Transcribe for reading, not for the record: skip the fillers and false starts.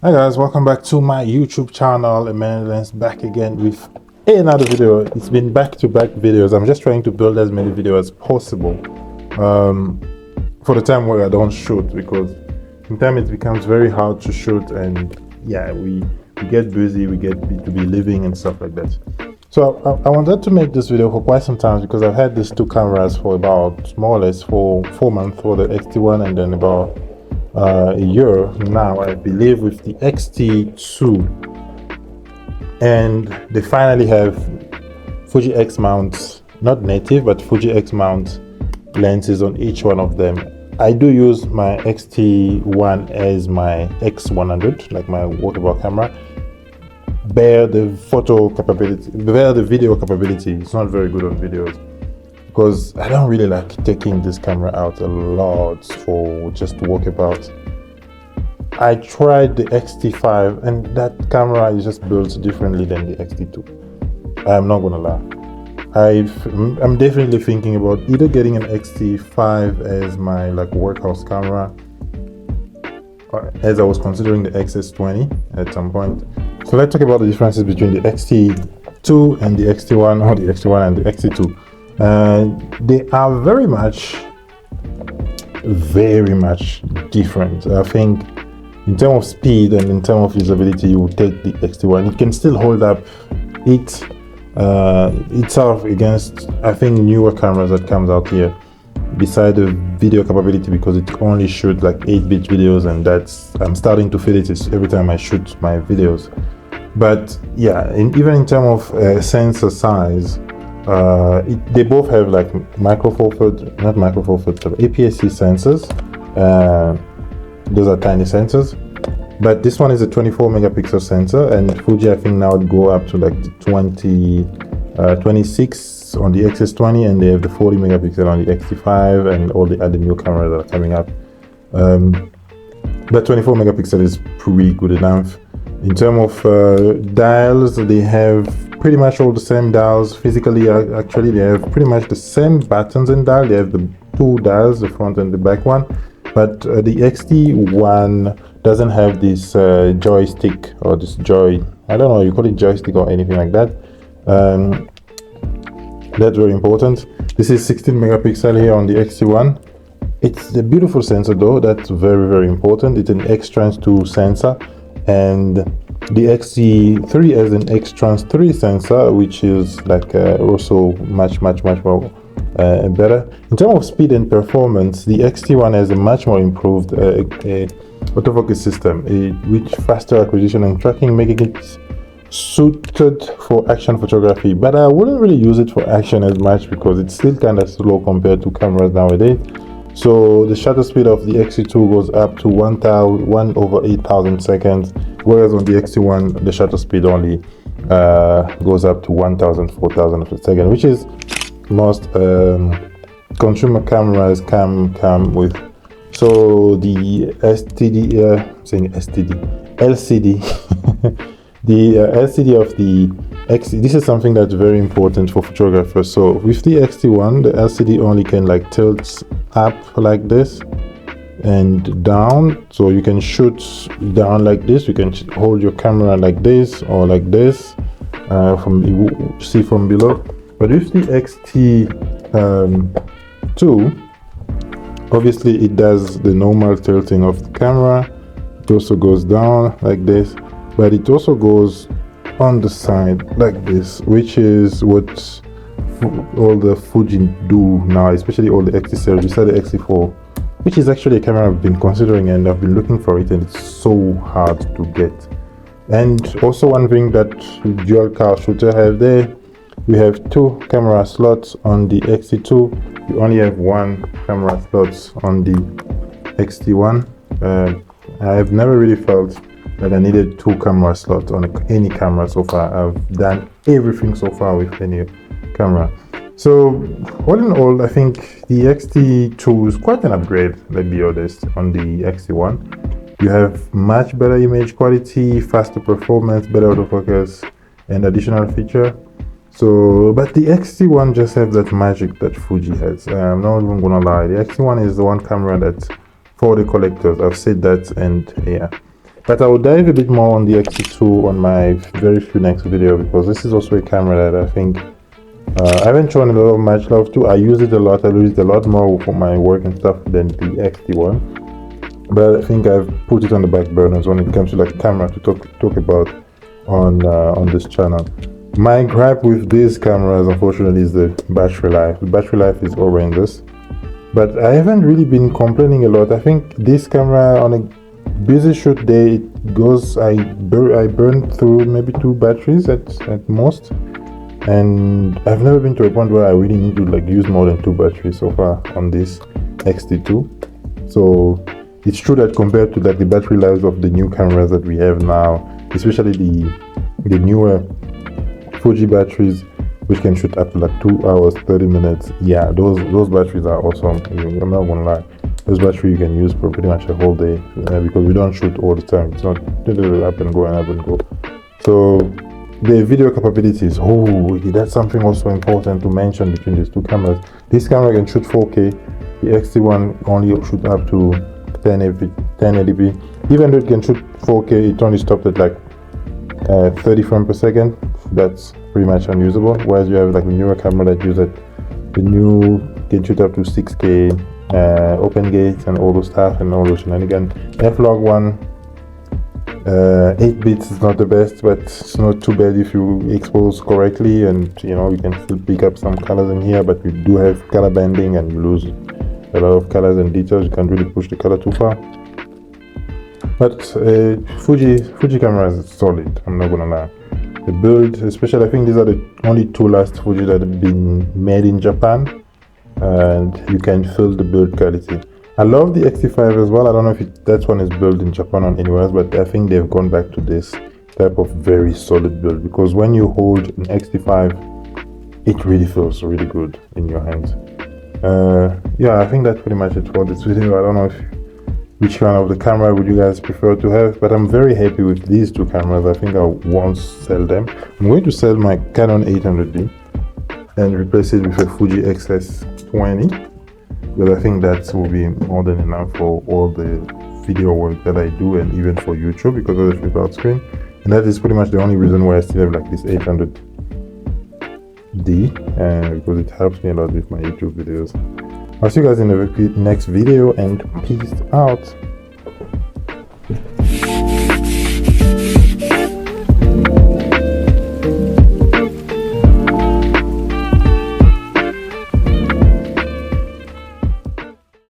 Hi guys, welcome back to my YouTube channel. Emmanuel's back again with another video. It's been back-to-back videos. I'm just trying to build as many videos as possible for the time where I don't shoot, because sometimes it becomes very hard to shoot, and yeah, we get busy, we get to be living and stuff like that. So I wanted to make this video for quite some time because I've had these two cameras for about more or less for 4 months, for the XT1 and then about a year now, I believe, with the XT2, and they finally have Fuji X mounts, not native but Fuji X mount lenses on each one of them. I do use my XT1 as my X100, like my walkable camera. Bare the video capability, it's not very good on videos, because I don't really like taking this camera out a lot for just to walk about. I tried the XT5 and that camera is just built differently than the XT2. I'm not gonna lie. I'm definitely thinking about either getting an XT5 as my workhouse camera, as I was considering the XS20 at some point. So let's talk about the differences between the XT2 and the XT1, or the XT1 and the XT2. They are very much different. I think in terms of speed and in terms of usability, you would take the XT1. It can still hold up itself against, I think, newer cameras that comes out here, beside the video capability, because it only shoots like 8-bit videos, and I'm starting to feel it every time I shoot my videos. But yeah, even in terms of sensor size, they both have like APS-C sensors. Those are tiny sensors, but this one is a 24 megapixel sensor, and Fuji, I think, now would go up to like the 26 on the XS20, and they have the 40 megapixel on the XT5 and all the other new cameras that are coming up. But 24 megapixel is pretty good enough. In terms of dials, they have pretty much all the same dials. Physically, actually, they have pretty much the same buttons and dial. They have the two dials, the front and the back one. But the XT1 doesn't have this joystick, or this I don't know, you call it joystick or anything like that. That's very important. This is 16 megapixel here on the XT1. It's a beautiful sensor though, that's very, very important. It's an X-Trans2 sensor, and the XT3 has an X-Trans3 sensor, which is like also much more better. In terms of speed and performance, the XT1 has a much more improved autofocus system, with faster acquisition and tracking, making it suited for action photography. But I wouldn't really use it for action as much, because it's still kind of slow compared to cameras nowadays. So the shutter speed of the XT2 goes up to 1/8,000 seconds, whereas on the XT1 the shutter speed only goes up to 1,000, 4,000 per second, which is most consumer cameras come with. So the LCD the LCD of the XT, this is something that's very important for photographers. So with the XT1, the LCD only can like tilt up like this and down, so you can shoot down like this, you can hold your camera like this or like this, see from below. But with the XT2, obviously it does the normal tilting of the camera. It also goes down like this, but it also goes on the side like this, which is what all the Fuji do now, especially all the XT series, besides the XT4, which is actually a camera I've been considering, and I've been looking for it, and it's so hard to get. And also one thing that dual car shooter have there, we have 2 camera slots on the XT2. You only have 1 camera slot on the XT1. I've never really felt that I needed 2 camera slots on any camera so far. I've done everything so far with any camera. So all in all, I think the XT2 is quite an upgrade, let's be honest, on the XT1. You have much better image quality, faster performance, better autofocus, and additional feature. So, but the XT1 just has that magic that Fuji has. I'm not even gonna lie, the XT1 is the one camera that, for the collectors, I've said that, and yeah. But I will dive a bit more on the XT2 on my very few next video, because this is also a camera that I think I haven't shown a lot of much love to. I use it a lot. I use it a lot more for my work and stuff than the XT1. But I think I've put it on the back burners when it comes to like camera to talk about on this channel. My gripe with these cameras, unfortunately, is the battery life. The battery life is horrendous. But I haven't really been complaining a lot. I think this camera on a busy shoot day, it goes, I burn through maybe 2 batteries at most. And I've never been to a point where I really need to like use more than 2 batteries so far on this XT2. So it's true that compared to like the battery lives of the new cameras that we have now, especially the newer Fuji batteries, which can shoot up to like 2 hours 30 minutes, yeah, those batteries are awesome. I'm not gonna lie, those batteries you can use for pretty much a whole day, because we don't shoot all the time. It's not up and go. So the video capabilities, that's something also important to mention between these 2 cameras. This camera can shoot 4K, the XT1 only shoot up to 1080p. Even though it can shoot 4K, it only stopped at like 30 frames per second. That's pretty much unusable. Whereas you have like the newer camera that use it, the new can shoot up to 6K, open gates and all those stuff and all those shenanigans. F-Log 1, 8 bits is not the best, but it's not too bad if you expose correctly, and you know you can still pick up some colors in here. But we do have color banding and you lose a lot of colors and details. You can't really push the color too far. But Fuji cameras is solid, I'm not gonna lie. The build, especially, I think these are the only 2 last Fuji that have been made in Japan, and you can feel the build quality. I love the XT5 as well. I don't know if that one is built in Japan or anywhere else, but I think they've gone back to this type of very solid build, because when you hold an XT5, it really feels really good in your hands. Yeah, I think that's pretty much it for this video. I don't know which one of the camera would you guys prefer to have, but I'm very happy with these 2 cameras. I think I won't sell them. I'm going to sell my Canon 800D and replace it with a Fuji XS20, because I think that will be more than enough for all the video work that I do, and even for YouTube, because of the flip-out screen. And that is pretty much the only reason why I still have like this 800D, because it helps me a lot with my YouTube videos. I'll see you guys in the next video, and peace out.